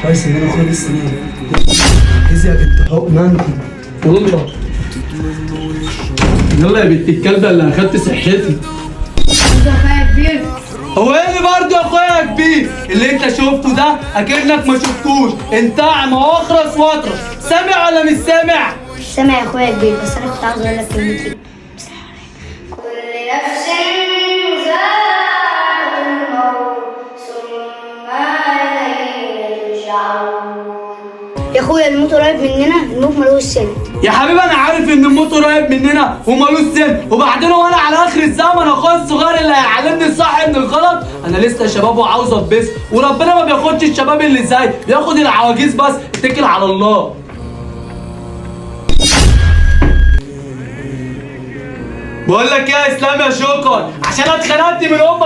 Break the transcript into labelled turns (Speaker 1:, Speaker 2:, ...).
Speaker 1: كويس ان انا اخويا لسه نايم. اذا يا بنت حقنة
Speaker 2: والله يلا يا بنت الكلبه اللي اخدت صحتي.
Speaker 3: انت اخويا كبير.
Speaker 2: هو ايه اللي برضه يا اخويا كبير؟ اللي انت شفته ده اكنك ما شفتوش، انت اعمى واخرس واطرش، سامع ولا مش سامع؟
Speaker 3: سامع يا اخويا كبير، بس انا كنت عاوز اقول لك كلمتين. كل نفس ذائقة الموت ثم إلينا ترجعون. يا اخويا الموت قريب مننا، الموت ملوش سن.
Speaker 2: يا حبيبي انا عارف ان الموت قريب مننا ومالوش سن، وبعدين وانا على اخر الزمن اخويا الصغير اللي هيعلمني الصح من الغلط؟ انا لسه شباب وعاوز اتبسط، وربنا ما بياخدش الشباب اللي زي، بياخد العواجيز بس. اتكل على الله. بقول لك ايه يا اسلام يا شكر، عشان اتخنقت من امك